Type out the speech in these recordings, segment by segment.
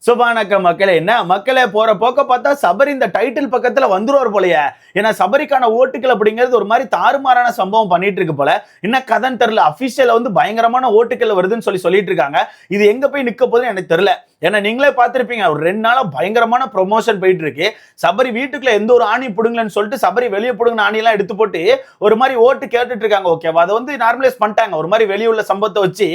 சுபானக்க மக்களே, என்ன மக்களே போற போக்க பார்த்தா சபரி இந்த டைட்டில் பக்கத்துல வந்துருவார் போலயே. ஏன்னா சபரிக்கான ஓட்டுகள் அப்படிங்கிறது ஒரு மாதிரி தாறுமாறான சம்பவம் பண்ணிட்டு இருக்கு போல. என்ன கதைன்னு தெரியல. அபிஷியல வந்து பயங்கரமான ஓட்டுகள் வருதுன்னு சொல்லிட்டு இருக்காங்க. இது எங்க போய் நிக்க போகுதுன்னு எனக்கு தெரியல. ஏன்னா நீங்களே பார்த்திருப்பீங்க, ஒரு 2 நாளா பயங்கரமான ப்ரொமோஷன் போயிட்டு இருக்கு. சபரி வீட்டுக்குள்ள எந்த ஒரு ஆணி புடுங்கலன்னு சொல்லிட்டு சபரி வெளியே புடுங்கின ஆணி எல்லாம் எடுத்து போட்டு ஒரு மாதிரி ஓட்டு கேட்டுட்டு இருக்காங்க. ஓகேவா, அதை வந்து நார்மலைஸ் பண்ணிட்டாங்க. ஒரு மாதிரி வெளியே உள்ள சம்பவத்தை வச்சு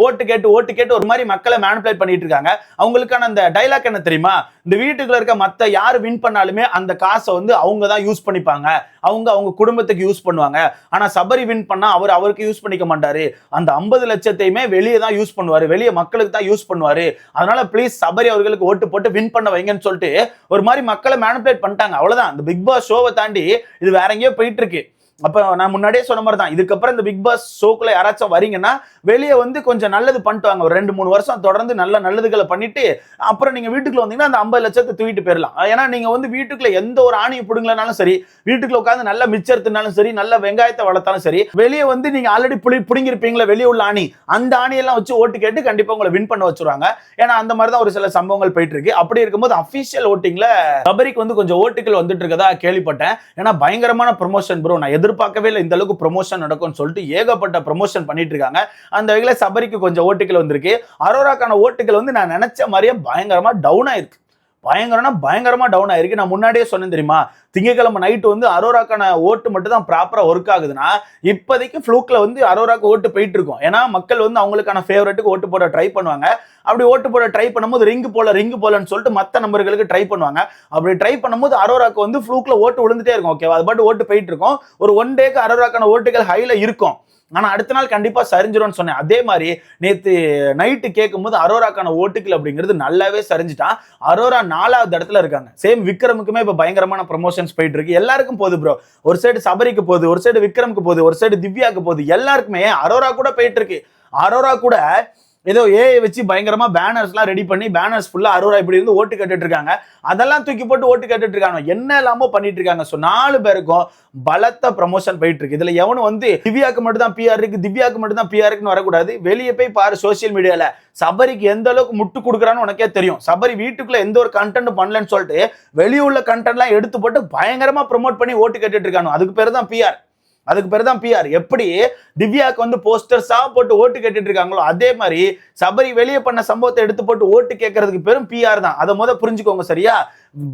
ஓட்டு கேட்டு ஒரு மாதிரி மக்களை மேனிபுலேட் பண்ணிட்டு இருக்காங்க. அவங்களுக்கான அந்த டைலாக் என்ன தெரியுமா? இந்த வீட்டுக்குள்ள இருக்க மத்த யாரு வின் பண்ணாலுமே அந்த காசை வந்து அவங்க தான் யூஸ் பண்ணிப்பாங்க, அவங்க குடும்பத்துக்கு யூஸ் பண்ணுவாங்க. ஆனா சபரி வின் பண்ணா அவருக்கு யூஸ் பண்ணிக்க மாட்டாரு. அந்த 50 லட்சத்தையுமே வெளியே தான் யூஸ் பண்ணுவாரு, வெளியே மக்களுக்கு தான் யூஸ் பண்ணுவாரு. அதனால பிளீஸ் சபரி அவர்களுக்கு ஓட்டு போட்டு வின் பண்ண வைங்கன்னு சொல்லிட்டு ஒரு மாதிரி மக்களை மேனிபுலேட் பண்ணிட்டாங்க. அவ்வளவுதான். இந்த பிக் பாஸ் ஷோவை தாண்டி இது வேற எங்கேயோ போயிட்டு இருக்கு. அப்ப நான் முன்னாடியே சொன்ன மாதிரி தான், இதுக்கப்புறம் இந்த பிக் பாஸ் ஷோக்குள்ள யாராச்சும் வரீங்கன்னா வெளியே வந்து கொஞ்சம் நல்லது பண்ணிட்டு வாங்க. ஒரு 2-3 வருஷம் தொடர்ந்து நல்ல நல்லதுகளை பண்ணிட்டு அப்புறம் நீங்க வீட்டுக்குள்ள வந்தீங்கன்னா அந்த 50 லட்சத்தை தூக்கிட்டு போயிடலாம். ஏன்னா நீங்க வந்து வீட்டுக்குள்ள எந்த ஒரு ஆணையை பிடுங்கலனாலும் சரி, வீட்டுக்குள்ள உட்காந்து நல்ல மிச்சர்த்தினாலும் சரி, நல்ல வெங்காயத்தை வளர்த்தாலும் சரி, வெளியே வந்து நீங்க ஆல்ரெடி பிடிங்கிருப்பீங்களா வெளியே உள்ள ஆணி, அந்த ஆணியெல்லாம் வச்சு ஓட்டு கேட்டு கண்டிப்பா உங்களை வின் பண்ண வச்சிருவாங்க. ஏன்னா அந்த மாதிரி தான் ஒரு சில சம்பவங்கள் போயிட்டு இருக்கு. அப்படி இருக்கும்போது அபிஷியல் ஓட்டிங்ல சபரிக்கு வந்து கொஞ்சம் ஓட்டுகள் வந்துட்டு இருக்கதா கேள்விப்பட்டேன். ஏன்னா பயங்கரமான ப்ரொமோஷன் ப்ரோ, நான் எதிர்பார்க்கவே இல்லை இந்த அளவுக்கு ப்ரமோஷன் நடக்கும்னு சொல்லிட்டு ஏகப்பட்ட ப்ரமோஷன் பண்ணிட்டு இருக்காங்க. அந்த வகையில சபரிக்கு கொஞ்சம் ஓட்டுகள் வந்திருக்கு. அரோராக்கான ஓட்டுகள் வந்து நான் நினைச்ச மாதிரியே பயங்கரமா டவுன் ஆயிருக்கு. பயங்கரமா டவுன் ஆயிருக்கு. நான் முன்னாடியே சொன்னேன் தெரியுமா, திங்கக்கிழமை நைட்டு வந்து அரோராக்கான ஓட்டு மட்டும் தான் ப்ராப்பரா ஒர்க் ஆகுதுன்னா இப்போதைக்கு ஃப்ளூக்ல வந்து அரோராக்கு ஓட்டு போயிட்டு இருக்கும். ஏன்னா மக்கள் வந்து அவங்களுக்கான ஃபேவரட்டுக்கு ஓட்டு போட ட்ரை பண்ணுவாங்க. அப்படி ஓட்டு போட ட்ரை பண்ணும்போது ரிங்கு போலன்னு சொல்லிட்டு மற்ற நம்பர்களுக்கு ட்ரை பண்ணுவாங்க. அப்படி ட்ரை பண்ணும்போது அரோராக்கு வந்து ஃப்ளூக்ல ஓட்டு விழுந்துட்டே இருக்கும். ஓகேவா, அது பாட்டு ஓட்டு போயிட்டு இருக்கும். ஒரு 1 டேக்கு அரோராக்கான ஓட்டுகள் ஹைல இருக்கும். ஆனா அடுத்த நாள் கண்டிப்பா சரிஞ்சிரும்னு சொன்னேன். அதே மாதிரி நேத்து நைட்டு கேட்கும்போது அரோராக்கான ஓட்டுகள் அப்படிங்கிறது நல்லாவே சரிஞ்சிட்டான். அரோரா 4வது இடத்துல இருக்காங்க. சேம் விக்ரமுக்குமே இப்ப பயங்கரமான ப்ரமோஷன்ஸ் போயிட்டு இருக்கு. எல்லாருக்கும் போகுது ப்ரோ. ஒரு சைடு சபரிக்கு போகுது, ஒரு சைடு விக்ரமுக்கு போகுது, ஒரு சைடு திவ்யாக்கு போகுது. எல்லாருக்குமே அரோரா கூட போயிட்டு இருக்கு. அரோரா கூட ஏதோ ஏஐ வச்சு பயங்கரமா பேனர்ஸ்லாம் ரெடி பண்ணி பேனர்ஸ் ஃபுல்லா அரோரா இப்படி இருந்து ஓட்டு கேட்டுட்டு இருக்காங்க. அதெல்லாம் தூக்கி போட்டு ஓட்டு கேட்டுட்டு இருக்காங்க. என்ன எல்லாமோ பண்ணிட்டு இருக்காங்க. ஸோ 4 பேருக்கும் பலத்த ப்ரமோஷன் போயிட்டு இருக்கு. இதுல எவனும் வந்து திவ்யாக்கு மட்டும் தான் பிஆர் இருக்கு, திவ்யாக்கு மட்டும் தான் பிஆர் இருக்குன்னு வரக்கூடாது. வெளியே போய் பாரு சோசியல் மீடியால சபரிக்கு எந்த அளவுக்கு முட்டு கொடுக்குறான்னு உனக்கே தெரியும். சபரி வீட்டுக்குள்ள எந்த ஒரு கண்டென்ட் பண்ணலன்னு சொல்லிட்டு வெளியே உள்ள கண்டென்ட்லாம் எடுத்து போட்டு பயங்கரமா ப்ரொமோட் பண்ணி ஓட்டு கேட்டுட்டு இருக்காங்க. அதுக்கு பேர் தான் பிஆர். எப்படி திவ்யாக்கு வந்து போஸ்டர்ஸா போட்டு ஓட்டு கேட்டுட்டு இருக்காங்களோ அதே மாதிரி சபரி வெளியே பண்ண சம்பவத்தை எடுத்து போட்டு ஓட்டு கேட்கறதுக்கு பேரும் பிஆர் தான். அதை புரிஞ்சுக்கோங்க சரியா.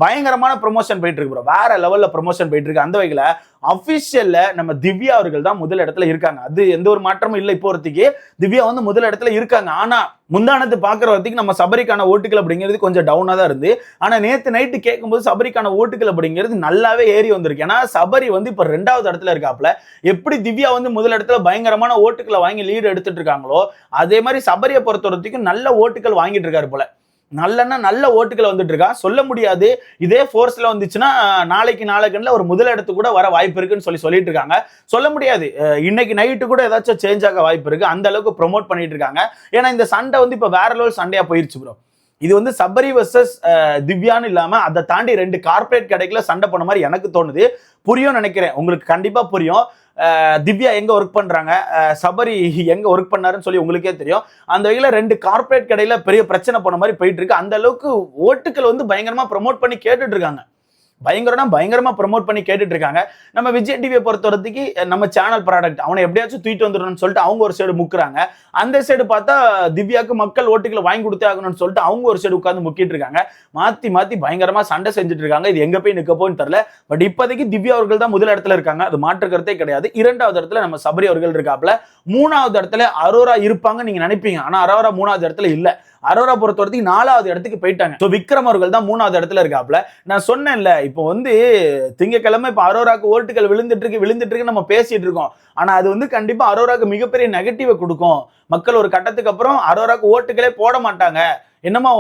பயங்கரமான ப்ரொமோஷன் போயிட்டு இருக்கு ப்ரோ. வேற லெவல்ல ப்ரொமோஷன் போயிட்டு இருக்கு. அந்த வகையில அபிஷியல்ல நம்ம திவ்யா அவர்கள் தான் முதல் இடத்துல இருக்காங்க. அது எந்த ஒரு மாற்றமும் இல்லை. இப்போ ஒருத்திக்கு திவ்யா வந்து முதல் இடத்துல இருக்காங்க. ஆனா முந்தானத்து பாக்குற வரைக்கும் நம்ம சபரிக்கான ஓட்டுகள் அப்படிங்கிறது கொஞ்சம் டவுனா தான் இருந்து. ஆனா நேத்து நைட்டு கேட்கும்போது சபரிக்கான ஓட்டுகள் அப்படிங்கிறது நல்லாவே ஏறி வந்திருக்கு. ஏன்னா சபரி வந்து இப்ப 2வது இடத்துல இருக்காப்ல. எப்படி திவ்யா வந்து முதல் இடத்துல பயங்கரமான ஓட்டுகளை வாங்கி லீடு எடுத்துட்டு இருக்காங்களோ அதே மாதிரி சபரியை பொறுத்த வரைக்கும் நல்ல ஓட்டுகள் வாங்கிட்டு இருக்காரு போல. நல்ல ஓட்டுகள் வந்துட்டு இருக்கா. சொல்ல முடியாது, இதே ஃபோர்ஸ்ல வந்துச்சுன்னா நாளைக்கு ஒரு முதல் இடத்துக்கு கூட வர வாய்ப்பு இருக்குன்னு சொல்லிட்டு இருக்காங்க. சொல்ல முடியாது, இன்னைக்கு நைட்டு கூட ஏதாச்சும் சேஞ்ச் ஆக வாய்ப்பு இருக்கு. அந்த அளவுக்கு ப்ரொமோட் பண்ணிட்டு இருக்காங்க. ஏன்னா இந்த சண்டை வந்து இப்ப வேற லெவல் சண்டையா போயிருச்சு ப்ரோ. இது வந்து சபரி வர்சஸ் திவ்யான்னு இல்லாம அதை தாண்டி 2 கார்பரேட் கடைக்குள்ள சண்டை பண்ண மாதிரி எனக்கு தோணுது. புரியும் நினைக்கிறேன், உங்களுக்கு கண்டிப்பா புரியும். திவ்யா எங்க ஒர்க் பண்றாங்க, சபரி எங்க ஒர்க் பண்ணாருன்னு சொல்லி உங்களுக்கே தெரியும். அந்த வகையில 2 கார்பரேட் கடையில பெரிய பிரச்சனை போன மாதிரி போயிட்டு இருக்கு. அந்த அளவுக்கு ஓட்டுகள் வந்து பயங்கரமா ப்ரமோட் பண்ணி கேட்டுட்டு இருக்காங்க. பயங்கரமா ப்ரமோட் பண்ணி கேட்டுட்டு இருக்காங்க. நம்ம விஜய் டிவியை பொறுத்த வரைக்கும் நம்ம சேனல் ப்ராடக்ட் அவனை எப்படியாச்சும் தூக்கிட்டு வந்துடணும்னு சொல்லிட்டு அவங்க ஒரு சைடு முக்குறாங்க. அந்த சைடு பார்த்தா திவ்யாவுக்கு மக்கள் ஓட்டுகளை வாங்கி கொடுத்தே ஆகணும்னு சொல்லிட்டு அவங்க ஒரு சைடு உட்காந்து முக்கிட்டு இருக்காங்க. மாத்தி பயங்கரமா சண்டை செஞ்சுட்டு இருக்காங்க. இது எங்க போய் நிக்க போன்னு தெரியல. பட் இப்போதைக்கு திவ்யா அவர்கள் தான் முதல் இடத்துல இருக்காங்க. அது மாற்று கருத்தே கிடையாது. 2வது இடத்துல நம்ம சபரி அவர்கள் இருக்காப்ல. 3வது இடத்துல அரோரா இருப்பாங்க நீங்க நினைப்பீங்க. ஆனா அரோரா 3வது இடத்துல இல்ல. அரோரா பொறுத்த வரைக்கும் 4வது இடத்துக்கு போயிட்டாங்க. ஸோ விக்ரம் அவர்கள் தான் 3வது இடத்துல இருக்காப்ல. நான் சொன்னேன்ல, இப்போ வந்து திங்கக்கிழமை இப்போ அரோராக்கு ஓட்டுகள் விழுந்துட்டு இருக்கு நம்ம பேசிட்டு இருக்கோம். ஆனா அது வந்து கண்டிப்பா அரோராக்கு மிகப்பெரிய நெகட்டிவை கொடுக்கும். மக்கள் ஒரு கட்டத்துக்கு அப்புறம் அரோராக்கு ஓட்டுகளே போட மாட்டாங்க. என்னமா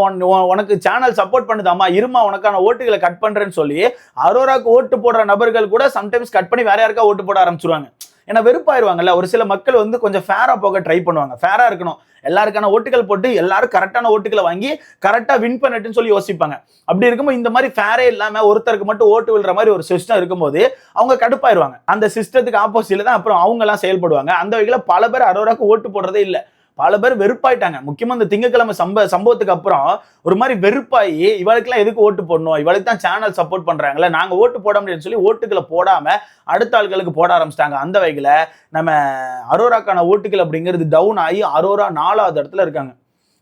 உனக்கு சேனல் சப்போர்ட் பண்ணுதாமா, இருமா உனக்கான ஓட்டுகளை கட் பண்றேன்னு சொல்லி அரோராக்கு ஓட்டு போடுற நபர்கள் கூட சம்டைம்ஸ் கட் பண்ணி வேற யாருக்கா ஓட்டு போட ஆரம்பிச்சிருவாங்க. ஏன்னா வெறுப்பாயிருவாங்கல்ல. ஒரு சில மக்கள் வந்து கொஞ்சம் ஃபேரா போக ட்ரை பண்ணுவாங்க. ஃபேரா இருக்கணும், எல்லாருக்கான ஓட்டுகள் போட்டு எல்லாரும் கரெக்டான ஓட்டுகளை வாங்கி கரெக்டா வின் பண்ணிட்டுன்னு சொல்லி யோசிப்பாங்க. அப்படி இருக்கும்போது இந்த மாதிரி ஃபேரே இல்லாம ஒருத்தருக்கு மட்டும் ஓட்டு விழுற மாதிரி ஒரு சிஸ்டம் இருக்கும்போது அவங்க கடுப்பாயிருவாங்க. அந்த சிஸ்டத்துக்கு ஆப்போசிட்ல தான் அப்புறம் அவங்க எல்லாம் செயல்படுவாங்க. அந்த வகையில பல பேர் அரோராக்கு ஓட்டு போடுறதே இல்லை. பல பேர் வெறுப்பாயிட்டாங்க. முக்கியமா இந்த திங்கட்கிழமை சம்பவத்துக்கு அப்புறம் ஒரு மாதிரி வெறுப்பாயி இவளுக்கெல்லாம் எதுக்கு ஓட்டு போடணும், இவளுக்கு தான் சேனல் சப்போர்ட் பண்றாங்களே, நாங்க ஓட்டு போட முடியும்னு சொல்லி ஓட்டுகளை போடாம அடுத்த ஆட்களுக்கு போட ஆரம்பிச்சிட்டாங்க. அந்த வகையில நம்ம அரோராக்கான ஓட்டுகள் அப்படிங்கிறது டவுன் ஆகி அரோரா 4வது இடத்துல இருக்காங்க.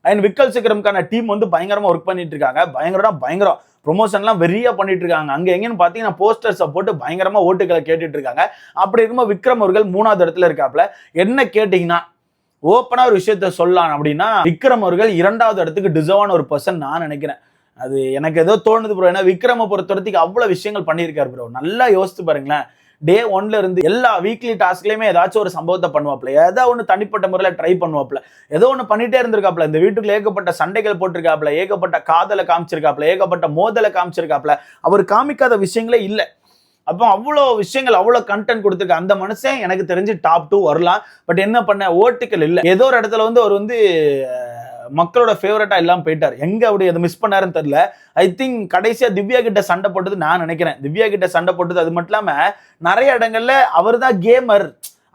அண்ட் விக்கல் சிகரம்கான டீம் வந்து பயங்கரமா ஒர்க் பண்ணிட்டு இருக்காங்க. பயங்கரம் ப்ரொமோஷன்லாம் வெறியா பண்ணிட்டு இருக்காங்க. அங்க எங்கன்னு பாத்தீங்கன்னா போஸ்டர்ஸை போட்டு பயங்கரமா ஓட்டுகளை கேட்டுட்டு இருக்காங்க. அப்படி இருக்கும்போது விக்ரம் அவர்கள் 3வது இடத்துல இருக்காப்ல. என்ன கேட்டீங்கன்னா ஓப்பனா ஒரு விஷயத்த சொல்லலாம் அப்படின்னா விக்ரம் அவர்கள் 2வது இடத்துக்கு டிசர்வான ஒரு பர்சன் நான் நினைக்கிறேன். அது எனக்கு ஏதோ தோணுது ப்ரோ. ஏன்னா விக்ரமை பொறுத்த வரைக்கும் அவ்வளவு விஷயங்கள் பண்ணியிருக்காரு ப்ரோ. நல்லா யோசித்து பாருங்களேன். டே 1ல இருந்து எல்லா வீக்லி டாஸ்க்லயுமே ஏதாச்சும் ஒரு சம்பவத்தை பண்ணுவாப்ல, ஏதோ ஒன்று தனிப்பட்ட முறையில் ட்ரை பண்ணுவாப்ல, ஏதோ ஒன்று பண்ணிட்டே இருந்திருக்காப்ல. இந்த வீட்டுக்குள்ள ஏகப்பட்ட சண்டைகள் போட்டிருக்காப்ல, ஏகப்பட்ட காதலை காமிச்சிருக்காப்ல, ஏகப்பட்ட மோதலை காமிச்சிருக்காப்ல. அவர் காமிக்காத விஷயங்களே இல்லை. அப்போ அவ்வளோ விஷயங்கள், அவ்வளோ கண்டென்ட் கொடுத்துருக்க அந்த மனுஷன் எனக்கு தெரிஞ்சு டாப் 2 வரலாம். பட் என்ன பண்ண, ஓட்டுகள் இல்லை. ஏதோ ஒரு இடத்துல வந்து அவர் வந்து மக்களோட ஃபேவரட்டா இல்லாம போயிட்டார். எங்க அப்படி அதை மிஸ் பண்ணாருன்னு தெரியல. ஐ திங்க் கடைசியா திவ்யா கிட்ட சண்டை போட்டது நான் நினைக்கிறேன். திவ்யா கிட்ட சண்டை போட்டது அது மட்டும் இல்லாம நிறைய இடங்கள்ல அவர் தான் கேமர்,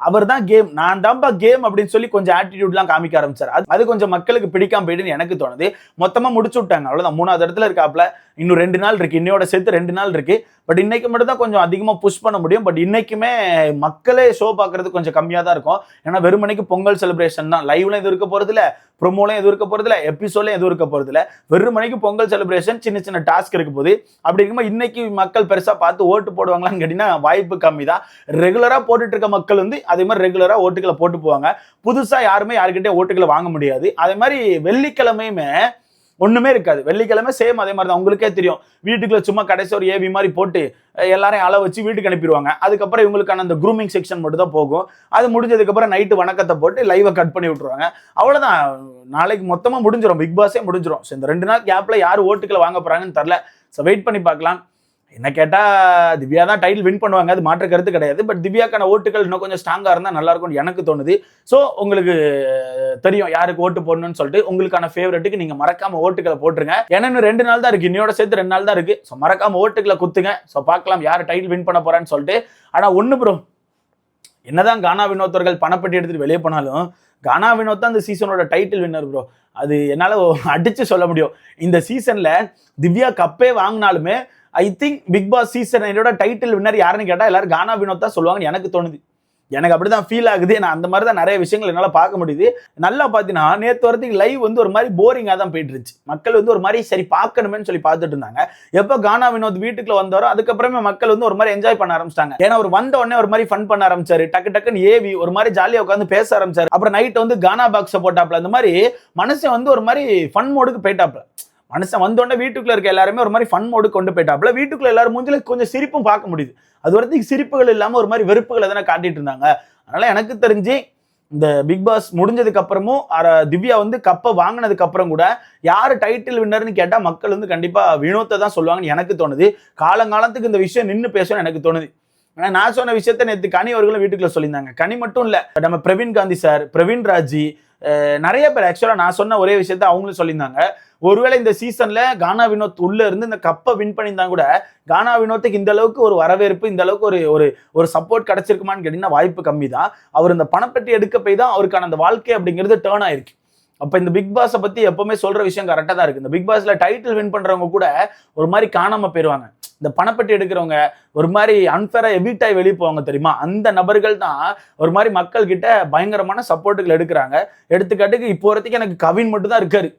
அவர் தான் கேம், நான் தான்ப்பா கேம் அப்படின்னு சொல்லி கொஞ்சம் ஆட்டிடியூட்லாம் காமிக்க ஆரம்பிச்சார். அது கொஞ்சம் மக்களுக்கு பிடிக்காம போயிடுன்னு எனக்கு தோணுது. மொத்தமா முடிச்சு விட்டாங்க, அவ்வளவுதான். 3வது இடத்துல இருக்காப்ல. இன்னும் 2 நாள் இருக்கு, இன்னையோட சேர்த்து 2 நாள் இருக்கு. பட் இன்னைக்கு மட்டும் தான் கொஞ்சம் அதிகமா புஷ் பண்ண முடியும். பட் இன்னைக்குமே மக்களே ஷோ பார்க்கறது கொஞ்சம் கம்மியா தான் இருக்கும். ஏன்னா வெறுமனைக்கு பொங்கல் செலிப்ரேஷன் தான். லைவ்ல எதுவும் இருக்க போறது இல்ல, ப்ரோமோலையும் எதுவும் இருக்க போறது இல்ல, எபிசோட்லயும் எதுவும் இருக்க போறது இல்ல. வெறுமனைக்கு பொங்கல் செலிப்ரேஷன், சின்ன சின்ன டாஸ்க் இருக்க போது. அப்படி இருக்கும்போது இன்னைக்கு மக்கள் பெருசா பார்த்து ஓட்டு போடுவாங்களான்னு கேட்டீங்கன்னா வாய்ப்பு கம்மி தான். ரெகுலரா போட்டுட்டு இருக்க மக்கள் வந்து அதே மாதிரி ரெகுலரா ஓட்டுகளை போட்டு போவாங்க. புதுசா யாருமே யாருக்கிட்டே ஓட்டுகளை வாங்க முடியாது. அதே மாதிரி வெள்ளிக்கிழமையுமே ஒண்ணுமே இருக்காது. வெள்ளிக்கிழமை சேம் அதே மாதிரி தான். உங்களுக்கே தெரியும், வீட்டுக்குள்ள சும்மா கடைசி ஒரு ஏவி மாதிரி போட்டு எல்லாரையும் அளவு வச்சு வீட்டுக்கு அனுப்பிடுவாங்க. அதுக்கப்புறம் இவங்களுக்கான அந்த க்ரூமிங் செக்ஷன் மட்டும் தான் போகும். அது முடிஞ்சதுக்கு அப்புறம் நைட்டு வணக்கத்தை போட்டு லைவை கட் பண்ணி விட்டுருவாங்க. அவ்வளவுதான். நாளைக்கு மொத்தமா முடிஞ்சிடும், பிக் பாஸே முடிஞ்சிடும். இந்த 2 நாள் கேப்ல யார் ஓட்டுகளை வாங்க போறாங்கன்னு தெரியல. வெயிட் பண்ணி பார்க்கலாம். என்ன கேட்டா திவ்யா தான் டைட்டில் வின் பண்ணுவாங்க, அது மாற்று கருத்து கிடையாது. பட் திவ்யாக்கான ஓட்டுகள் இன்னும் கொஞ்சம் ஸ்ட்ராங்கா இருந்தா நல்லா இருக்கும்னு எனக்கு தோணுது. ஸோ உங்களுக்கு தெரியும் யாருக்கு ஓட்டு போடணும்னு சொல்லிட்டு. உங்களுக்கான ஃபேவரட்டுக்கு நீங்க மறக்காம ஓட்டுகளை போட்டுருங்க. ஏன்னா இன்னும் 2 நாள் தான் இருக்கு, இன்னையோட சேர்த்து 2 நாள் தான் இருக்கு. ஸோ மறக்காம ஓட்டுகளை குத்துங்க. ஸோ பார்க்கலாம் யார் டைட்டில் வின் பண்ண போறான்னு சொல்லிட்டு. ஆனா ஒண்ணு ப்ரோ, என்னதான் கானா வினோத்தர்கள் பணப்பட்டி எடுத்துட்டு வெளியே போனாலும் கானா வினோத் தான் இந்த சீசனோட டைட்டில் வின்னர் ப்ரோ. அது என்னால அடிச்சு சொல்ல முடியும். இந்த சீசன்ல திவ்யா கப்பே வாங்கினாலுமே I think Bigg Boss season title winner யாருன்னு கேட்டா எல்லாரும் கானா வினோத் தான் சொல்லுவாங்கன்னு எனக்கு தோணுது. எனக்கு அப்படிதான் ஃபீல் ஆகுது. நான் அந்த மாதிரி தான் நிறைய விஷயங்கள் என்னால பார்க்க முடியுது. நல்லா பார்த்தீங்கன்னா நேற்று வரதுக்கு லைவ் வந்து ஒரு மாதிரி போரிங்காக தான் போயிட்டு இருந்துச்சு. மக்கள் வந்து ஒரு மாதிரி சரி பார்க்கணுமேன்னு சொல்லி பார்த்துட்டு இருந்தாங்க. எப்போ கானா வினோத் வீட்டுக்குள்ள வந்தாரோ அதுக்கப்புறமே மக்கள் வந்து ஒரு மாதிரி என்ஜாய் பண்ண ஆரம்பிச்சிட்டாங்க. ஏன்னா அவர் வந்த உடனே ஒரு மாதிரி ஃபன் பண்ண ஆரம்பிச்சாரு. டக்குன்னு ஏவி ஒரு மாதிரி ஜாலியாக உட்காந்து பேச ஆரம்பிச்சாரு. அப்புறம் நைட் வந்து கானா பாக்ஸை போட்டாப்ல. அந்த மாதிரி மனுஷன் வந்து ஒரு மாதிரி ஃபன் மோடுக்கு போயிட்டாப்ல. மனுஷன் வந்தோடனே வீட்டுக்குள்ள இருக்க எல்லாருமே ஒரு மாதிரி ஃபன் மோடு கொண்டு போயிட்டாப்ல. வீட்டுக்குள்ள எல்லாரும் மூஞ்சில கொஞ்சம் சிரிப்பும் பார்க்க முடியுது. அது வரைக்கும் சிரிப்புகள் இல்லாம ஒரு மாதிரி வெறுப்புகளை தானே காட்டிட்டு இருந்தாங்க. அதனால எனக்கு தெரிஞ்சு இந்த பிக் பாஸ் முடிஞ்சதுக்கு அப்புறமும் திவ்யா வந்து கப்பை வாங்கினதுக்கு அப்புறம் கூட யாரு டைட்டில் வின்னர்னு கேட்டா மக்கள் வந்து கண்டிப்பா வினோத்தை தான் சொல்லுவாங்கன்னு எனக்கு தோணுது. காலங்காலத்துக்கு இந்த விஷயம் நின்று பேசணும்னு எனக்கு தோணுது. ஆனா நான் சொன்ன விஷயத்த நேற்று கனி அவர்களும் வீட்டுக்குள்ள சொல்லியிருந்தாங்க. கனி மட்டும் இல்ல, நம்ம பிரவீன் காந்தி சார், பிரவீன் ராஜி, நிறைய பேர் ஆக்சுவலா நான் சொன்ன ஒரே விஷயத்த அவங்களும் சொல்லியிருந்தாங்க. ஒருவேளை இந்த சீசன்ல கானா வினோத் உள்ள இருந்து இந்த கப்பை வின் பண்ணியிருந்தா கூட கானா வினோத்துக்கு இந்த அளவுக்கு ஒரு வரவேற்பு, இந்த அளவுக்கு ஒரு ஒரு சப்போர்ட் கிடைச்சிருக்குமான்னு கேட்டீங்கன்னா வாய்ப்பு கம்மி தான். அவர் இந்த பணப்பட்டி எடுக்க போய் தான் அவருக்கான அந்த வாழ்க்கை அப்படிங்கிறது டேர்ன் ஆயிருக்கு. அப்ப இந்த பிக் பாஸை பத்தி எப்பவுமே சொல்ற விஷயம் கரெக்டா தான் இருக்கு. இந்த பிக் பாஸ்ல டைட்டில் வின் பண்றவங்க கூட ஒரு மாதிரி காணாம போயிருவாங்க. இந்த பணப்பட்டி எடுக்கிறவங்க ஒரு மாதிரி அன்ஃபேரா எவிட் ஆகி வெளியே போவாங்க தெரியுமா, அந்த நபர்கள் தான் ஒரு மாதிரி மக்கள் கிட்ட பயங்கரமான சப்போர்ட்டுகள் எடுக்கிறாங்க. எடுத்துக்காட்டுக்கு இப்போ வரைக்கும் எனக்கு கவின் மட்டும் தான் இருக்காரு.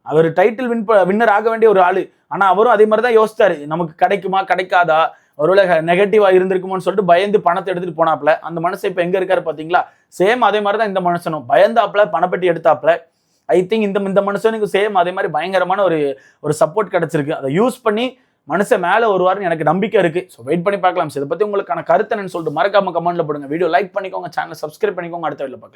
அவர் டைட்டில் வின்னர் ஆக வேண்டிய ஒரு ஆளு. ஆனா அவரும் அதே மாதிரி தான் யோசிச்சாரு, நமக்கு கிடைக்குமா கிடைக்காதா, ஒருவேளை நெகட்டிவா இருந்திருக்குமோன்னு சொல்லிட்டு பயந்து பணத்தை எடுத்துட்டு போனாப்ல. அந்த மனுஷன் இப்ப எங்க இருக்காரு பாத்தீங்களா? சேம் அதே மாதிரி தான் இந்த மனுஷனும் பயந்தாப்ல பணப்பட்டி எடுத்தாப்ல. ஐ திங்க் இந்த மனுஷனுக்கு சேம் அதே மாதிரி பயங்கரமான ஒரு சப்போர்ட் கிடைச்சிருக்கு. அதை யூஸ் பண்ணி மனுஷன் மேல வருவாருன்னு எனக்கு நம்பிக்கை இருக்கு. ஸோ வெயிட் பண்ணி பார்க்கலாம். இதை பத்தி உங்களுக்கான கருத்து என்னன்னு சொல்லிட்டு மறக்காம கமெண்ட்ல போடுங்க. வீடியோ லைக் பண்ணிக்கோங்க, சேனல் சப்ஸ்கிரைப் பண்ணிக்கோங்க. அடுத்த வீடியோல பார்க்கலாம்.